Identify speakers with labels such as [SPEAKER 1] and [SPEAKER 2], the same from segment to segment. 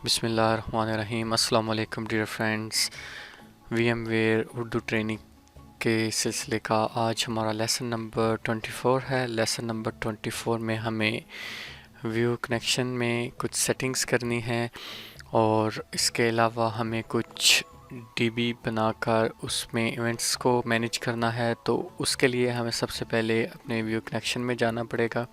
[SPEAKER 1] बिस्मिल्लाहिर्रहमानिर्रहीम। अस्सलाम वालेकुम dear friends. VMware Urdu training के सिलसिले का आज हमारा लेसन नंबर 24 है। लेसन नंबर 24 में हमें व्यू कनेक्शन में कुछ सेटिंग्स करनी है और इसके अलावा हमें कुछ डीबी बनाकर उसमें इवेंट्स को मैनेज करना है। तो उसके लिए हमें सबसे पहले अपने व्यू कनेक्शन में जाना पड़ेगा।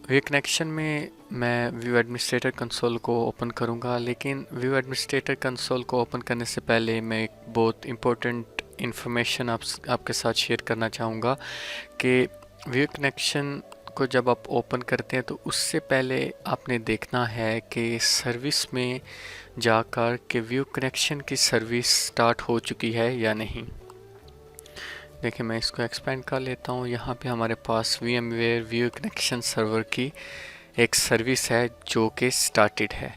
[SPEAKER 1] व्यू कनेक्शन में मैं व्यू एडमिनिस्ट्रेटर कंसोल को ओपन करूंगा, लेकिन व्यू एडमिनिस्ट्रेटर कंसोल को ओपन करने से पहले मैं एक बहुत इम्पोर्टेंट इंफॉर्मेशन आपके साथ शेयर करना चाहूँगा कि व्यू कनेक्शन को जब आप ओपन करते हैं तो उससे पहले आपने देखना है कि सर्विस में जाकर कि व्यू कनेक्शन की सर्विस स्टार्ट हो चुकी है या नहीं। देखिए, मैं इसको एक्सपेंड कर लेता हूँ। यहाँ पे हमारे पास VMware व्यू कनेक्शन सर्वर की एक सर्विस है जो कि स्टार्टेड है।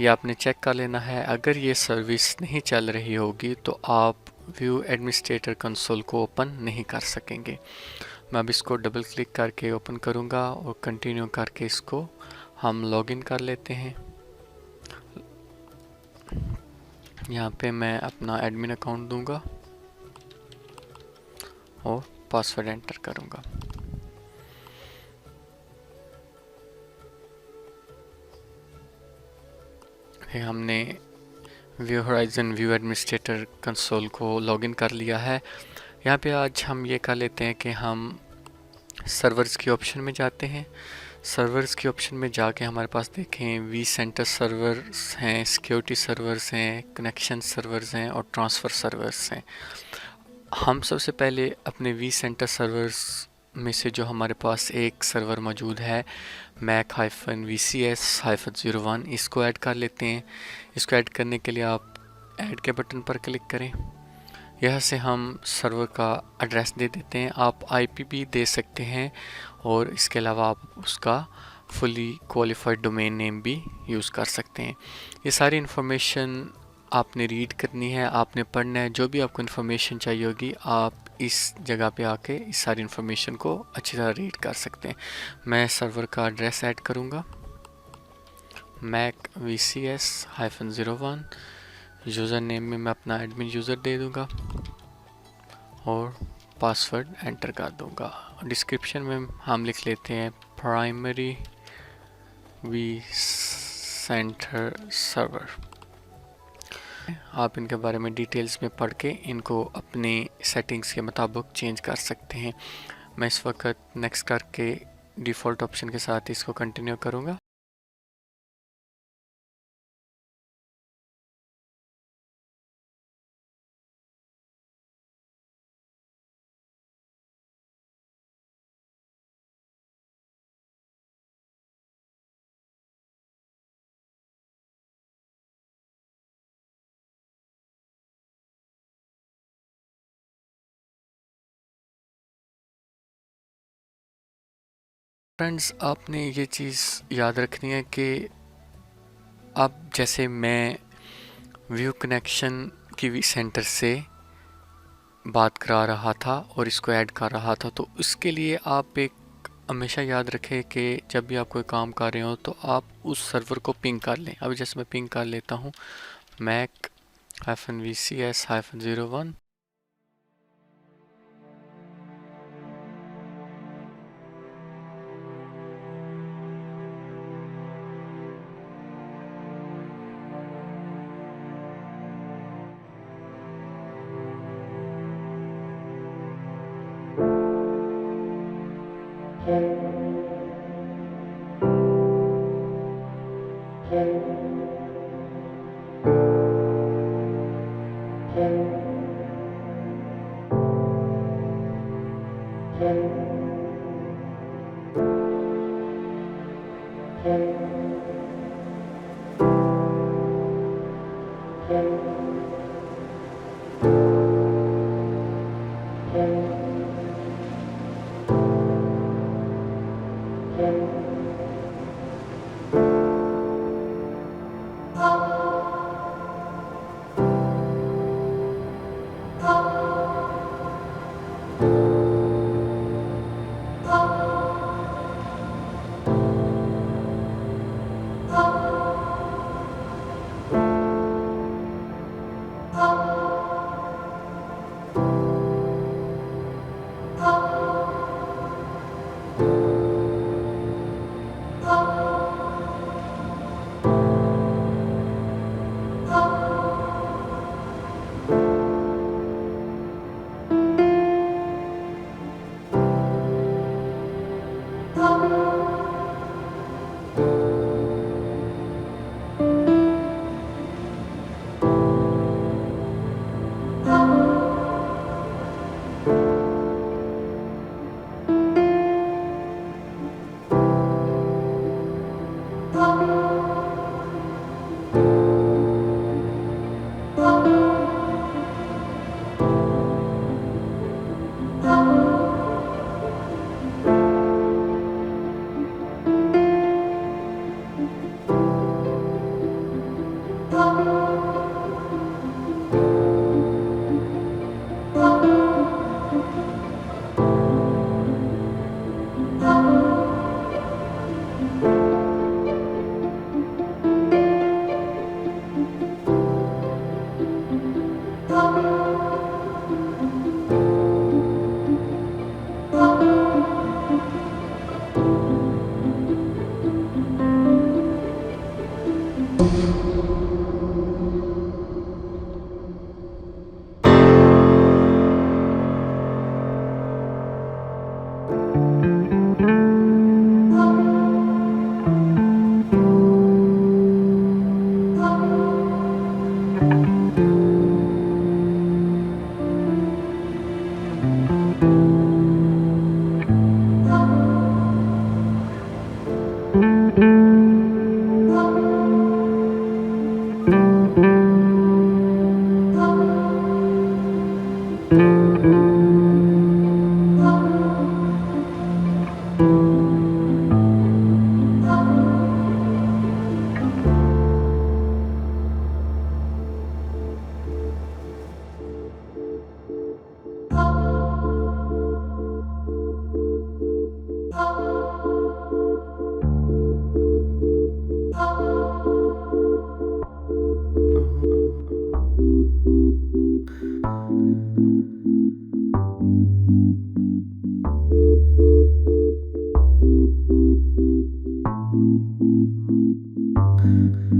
[SPEAKER 1] ये आपने चेक कर लेना है। अगर ये सर्विस नहीं चल रही होगी तो आप व्यू एडमिनिस्ट्रेटर कंसोल को ओपन नहीं कर सकेंगे। मैं अब इसको डबल क्लिक करके ओपन करूँगा और कंटिन्यू करके इसको हम लॉगिन कर लेते हैं। यहाँ पे मैं अपना एडमिन अकाउंट दूंगा और पासवर्ड एंटर करूँगा। हमने view horizon view administrator console को लॉगिन कर लिया है। यहाँ पे आज हम ये कर लेते हैं कि हम सर्वर्स की ऑप्शन में जाते हैं। सर्वर्स की ऑप्शन में जाके हमारे पास देखें वी सेंटर सर्वर्स हैं, सिक्योरिटी सर्वर्स हैं, कनेक्शन सर्वर्स हैं और ट्रांसफ़र सर्वर्स हैं। हम सबसे पहले अपने वी सेंटर सर्वर्स में से जो हमारे पास एक सर्वर मौजूद है Mac-VCS-01, इसको ऐड कर लेते हैं। इसको ऐड करने के लिए आप ऐड के बटन पर क्लिक करें। यह से हम सर्वर का एड्रेस दे देते हैं। आप आईपी भी दे सकते हैं और इसके अलावा आप उसका फुली क्वालिफाइड डोमेन नेम भी यूज़ कर सकते हैं। ये सारी इन्फॉर्मेशन आपने रीड करनी है, आपने पढ़ना है। जो भी आपको इन्फॉर्मेशन चाहिए होगी आप इस जगह पे आके इस सारी इन्फॉर्मेशन को अच्छी तरह रीड कर सकते हैं। मैं सर्वर का एड्रेस ऐड करूँगा Mac-VCS-01। यूज़र नेम में मैं अपना एडमिन यूज़र दे दूँगा और पासवर्ड एंटर कर दूँगा। डिस्क्रिप्शन में हम लिख लेते हैं प्राइमरी वी सेंटर सर्वर। आप इनके बारे में डिटेल्स में पढ़ के इनको अपनी सेटिंग्स के मुताबिक चेंज कर सकते हैं। मैं इस वक्त नेक्स्ट करके डिफ़ॉल्ट ऑप्शन के साथ इसको कंटिन्यू करूँगा। फ्रेंड्स, आपने ये चीज़ याद रखनी है कि अब जैसे मैं व्यू कनेक्शन की वी सेंटर से बात करा रहा था और इसको ऐड कर रहा था, तो उसके लिए आप एक हमेशा याद रखें कि जब भी आप कोई काम कर रहे हो तो आप उस सर्वर को पिंग कर लें। अभी जैसे मैं पिंग कर लेता हूँ Mac-VCS-01। की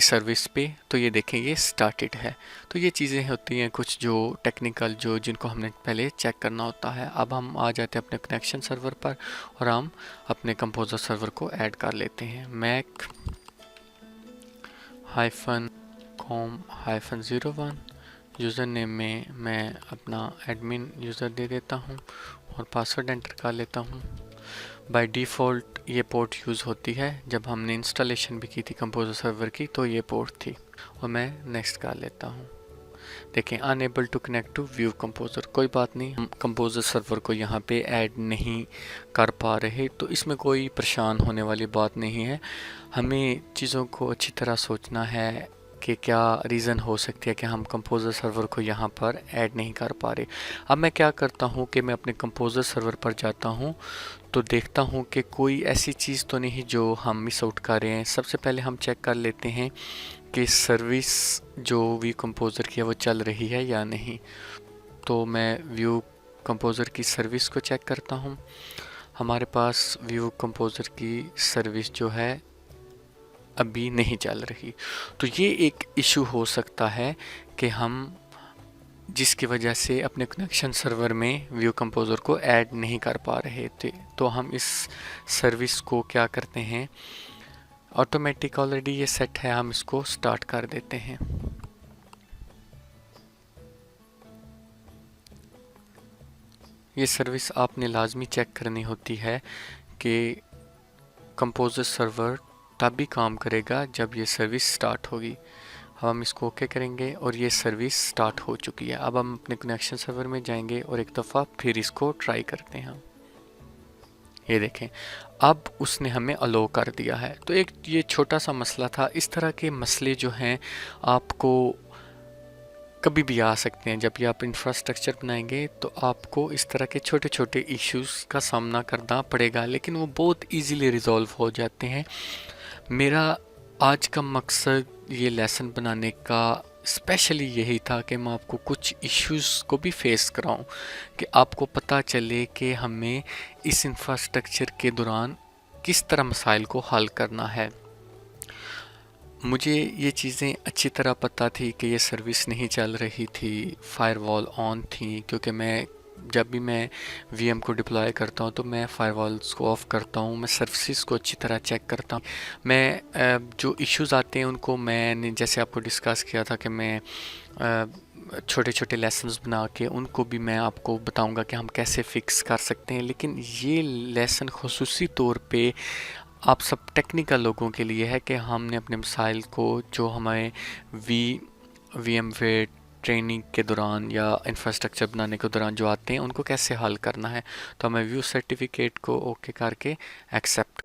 [SPEAKER 1] सर्विस पे। तो ये देखें ये स्टार्टेड है। तो ये चीज़ें होती हैं कुछ जो टेक्निकल जो जिनको हमने पहले चेक करना होता है। अब हम आ जाते हैं अपने कनेक्शन सर्वर पर और हम अपने कंपोजर सर्वर को ऐड कर लेते हैं। मैक -com-01 यूज़र नेम में मैं अपना एडमिन यूज़र दे देता हूँ और पासवर्ड एंटर कर लेता हूँ। बाय डिफ़ॉल्ट ये पोर्ट यूज़ होती है, जब हमने इंस्टॉलेशन भी की थी कंपोजर सर्वर की तो ये पोर्ट थी और मैं नेक्स्ट कर लेता हूँ। देखें unable to connect to view composer, कोई बात नहीं, हम कंपोजर सर्वर को यहाँ पे ऐड नहीं कर पा रहे तो इसमें कोई परेशान होने वाली बात नहीं है। हमें चीज़ों को अच्छी तरह सोचना है कि क्या रीज़न हो सकती है कि हम कंपोजर सर्वर को यहाँ पर ऐड नहीं कर पा रहे। अब मैं क्या करता हूँ कि मैं अपने कंपोजर सर्वर पर जाता हूँ तो देखता हूँ कि कोई ऐसी चीज़ तो नहीं जो हम मिस आउट कर रहे हैं। सबसे पहले हम चेक कर लेते हैं कि सर्विस जो व्यू कंपोजर की है वो चल रही है या नहीं। तो मैं व्यू कंपोजर की सर्विस को चेक करता हूँ। हमारे पास व्यू कंपोजर की सर्विस जो है अभी नहीं चल रही। तो ये एक इशू हो सकता है कि हम जिसकी वजह से अपने कनेक्शन सर्वर में व्यू कंपोजर को ऐड नहीं कर पा रहे थे। तो हम इस सर्विस को क्या करते हैं, ऑटोमेटिक ऑलरेडी ये सेट है, हम इसको स्टार्ट कर देते हैं। ये सर्विस आपने लाजमी चेक करनी होती है कि कंपोजर सर्वर तब भी काम करेगा जब ये सर्विस स्टार्ट होगी। हम इसको ओके करेंगे और ये सर्विस स्टार्ट हो चुकी है। अब हम अपने कनेक्शन सर्वर में जाएंगे और एक दफ़ा फिर इसको ट्राई करते हैं। ये देखें अब उसने हमें अलो कर दिया है। तो एक ये छोटा सा मसला था। इस तरह के मसले जो हैं आपको कभी भी आ सकते हैं। जब भी आप इंफ्रास्ट्रक्चर बनाएंगे तो आपको इस तरह के छोटे छोटे इश्यूज़ का सामना करना पड़ेगा, लेकिन वो बहुत इजीली रिजॉल्व हो जाते हैं। मेरा आज का मकसद ये लेसन बनाने का स्पेशली यही था कि मैं आपको कुछ इश्यूज़ को भी फेस कराऊं, कि आपको पता चले कि हमें इस इंफ्रास्ट्रक्चर के दौरान किस तरह मसाइल को हल करना है। मुझे ये चीज़ें अच्छी तरह पता थी कि ये सर्विस नहीं चल रही थी, फायरवॉल ऑन थी, क्योंकि जब भी मैं वीएम को डिप्लॉय करता हूँ तो मैं फायरवॉल्स को ऑफ़ करता हूँ, मैं सर्विसेज को अच्छी तरह चेक करता हूँ। मैं जो इश्यूज़ आते हैं उनको मैंने जैसे आपको डिस्कस किया था कि मैं छोटे छोटे लेसन्स बना के उनको भी मैं आपको बताऊँगा कि हम कैसे फ़िक्स कर सकते हैं। लेकिन ये लेसन ख़ुसूसी तौर पे आप सब टेक्निकल लोगों के लिए है कि हमने अपने मसाइल को जो हमें VMware ट्रेनिंग के दौरान या इंफ्रास्ट्रक्चर बनाने के दौरान जो आते हैं उनको कैसे हल करना है। तो हमें व्यू सर्टिफिकेट को ओके करके एक्सेप्ट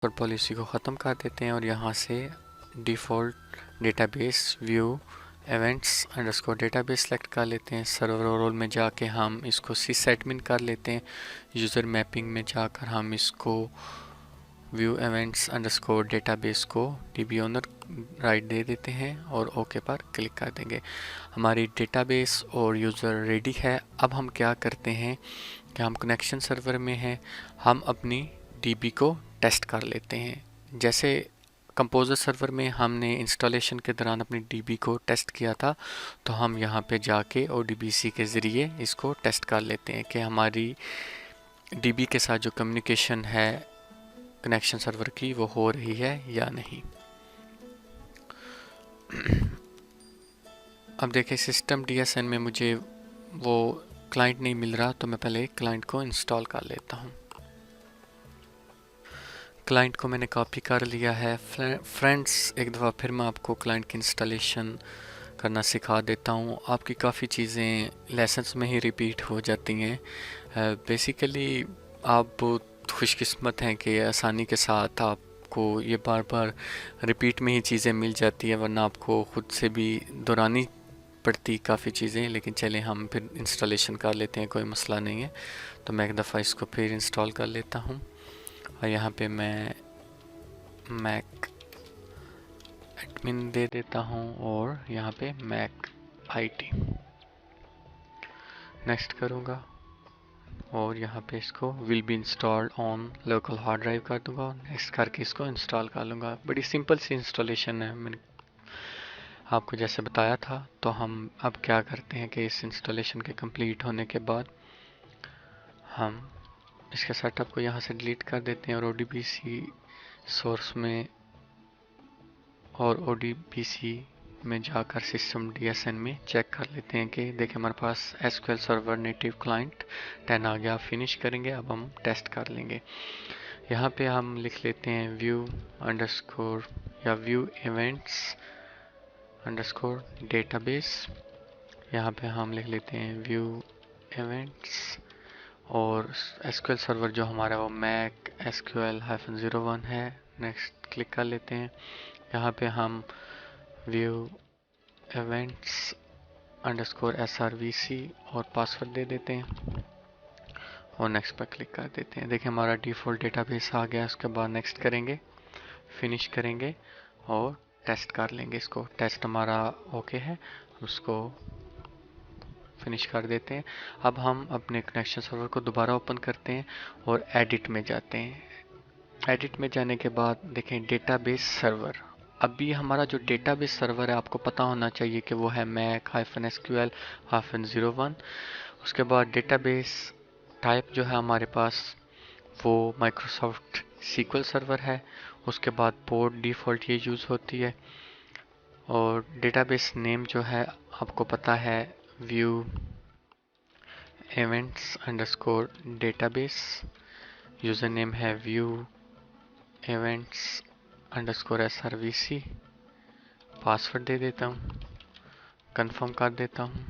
[SPEAKER 1] पॉलिसी को ख़त्म कर देते हैं और यहाँ से default database view events underscore database select कर लेते हैं। सर्वर रोल में जाके हम इसको सिसएडमिन कर लेते हैं। यूज़र मैपिंग में जाकर हम इसको व्यू इवेंट्स अंडरस्कोर डेटाबेस को डीबी ओनर राइट दे देते हैं और ओके पर क्लिक कर देंगे। हमारी डेटाबेस और यूज़र रेडी है। अब हम क्या करते हैं कि हम कनेक्शन सर्वर में हैं, हम अपनी डीबी को टेस्ट कर लेते हैं। जैसे कंपोजर सर्वर में हमने इंस्टॉलेशन के दौरान अपनी डीबी को टेस्ट किया था, तो हम यहाँ पे जाके ODBC के ज़रिए इसको टेस्ट कर लेते हैं कि हमारी डीबी के साथ जो कम्युनिकेशन है कनेक्शन सर्वर की वो हो रही है या नहीं। अब देखें सिस्टम DSN में मुझे वो क्लाइंट नहीं मिल रहा, तो मैं पहले क्लाइंट को इंस्टॉल कर लेता हूँ। क्लाइंट को मैंने कॉपी कर लिया है। फ्रेंड्स, एक दफ़ा फिर मैं आपको क्लाइंट की इंस्टॉलेशन करना सिखा देता हूँ। आपकी काफ़ी चीज़ें लेसन्स में ही रिपीट हो जाती हैं। बेसिकली आप बहुत खुशकिस्मत हैं कि आसानी के साथ आपको ये बार बार रिपीट में ही चीज़ें मिल जाती है, वरना आपको ख़ुद से भी दोहरानी पड़ती काफ़ी चीज़ें। लेकिन चलें हम फिर इंस्टॉलेशन कर लेते हैं, कोई मसला नहीं है। तो मैं एक दफ़ा इसको फिर इंस्टॉल कर लेता हूँ और यहाँ पे मैं मैक एडमिन दे देता हूँ और यहाँ पे मैक IT नेक्स्ट करूँगा और यहाँ पे इसको will be installed on local hard drive कर दूँगा। नेक्स्ट करके इसको इंस्टॉल कर लूँगा। बड़ी सिंपल सी इंस्टॉलेशन है, मैंने आपको जैसे बताया था। तो हम अब क्या करते हैं कि इस इंस्टॉलेशन के कंप्लीट होने के बाद हम इसके सेटअप को यहाँ से डिलीट कर देते हैं और ODBC सोर्स में और ODBC में जाकर सिस्टम DSN में चेक कर लेते हैं कि देखिए हमारे पास SQL सर्वर नेटिव क्लाइंट 10 आ गया। फिनिश करेंगे। अब हम टेस्ट कर लेंगे। यहाँ पे हम लिख लेते हैं व्यू अंडरस्कोर या व्यू इवेंट्स अंडरस्कोर डेटाबेस। यहाँ पे हम लिख लेते हैं व्यू इवेंट्स और SQL सर्वर जो हमारा वो मैक SQL-01 है। नेक्स्ट क्लिक कर लेते हैं। यहाँ पे हम व्यू इवेंट्स अंडरस्कोर SRVC और पासवर्ड दे देते हैं और नेक्स्ट पर क्लिक कर देते हैं। देखिए हमारा डिफ़ॉल्ट डेटाबेस आ गया। उसके बाद नेक्स्ट करेंगे, फिनिश करेंगे और टेस्ट कर लेंगे इसको। टेस्ट हमारा ओके है, उसको फिनिश कर देते हैं। अब हम अपने कनेक्शन सर्वर को दोबारा ओपन करते हैं और एडिट में जाते हैं। एडिट में जाने के बाद देखें डेटाबेस सर्वर। अभी हमारा जो डेटाबेस सर्वर है आपको पता होना चाहिए कि वो है Mac-SQL-01। उसके बाद डेटाबेस टाइप जो है हमारे पास वो माइक्रोसॉफ्ट SQL सर्वर है। उसके बाद पोर्ट डिफ़ॉल्ट ये यूज़ होती है और डेटाबेस नेम जो है आपको पता है view events underscore database. User name है view events underscore SRVC। Password दे देता हूँ, कंफर्म कर देता हूँ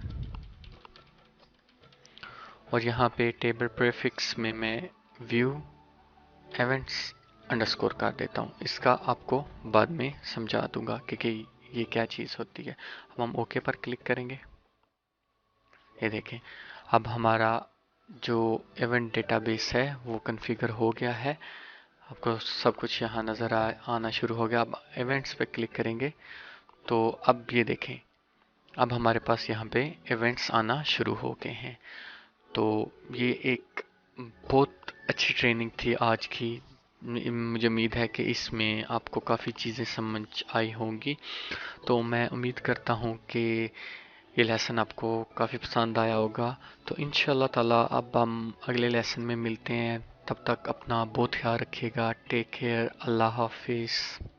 [SPEAKER 1] और यहाँ पे टेबल प्रीफिक्स में मैं व्यू इवेंट्स अंडरस्कोर कर देता हूँ। इसका आपको बाद में समझा दूंगा कि ये क्या चीज़ होती है। अब हम ओके पर क्लिक करेंगे। ये देखें अब हमारा जो इवेंट डेटाबेस है वो कॉन्फ़िगर हो गया है। आपको सब कुछ यहाँ नज़र आना शुरू हो गया। अब इवेंट्स पे क्लिक करेंगे तो अब ये देखें अब हमारे पास यहाँ पे इवेंट्स आना शुरू हो गए हैं। तो ये एक बहुत अच्छी ट्रेनिंग थी आज की। मुझे उम्मीद है कि इसमें आपको काफ़ी चीज़ें समझ आई होंगी। तो मैं उम्मीद करता हूँ कि ये लेसन आपको काफ़ी पसंद आया होगा। तो इंशाल्लाह ताला अब हम अगले लेसन में मिलते हैं। तब तक अपना बहुत ख्याल रखिएगा। Take care. अल्लाह हाफिज़।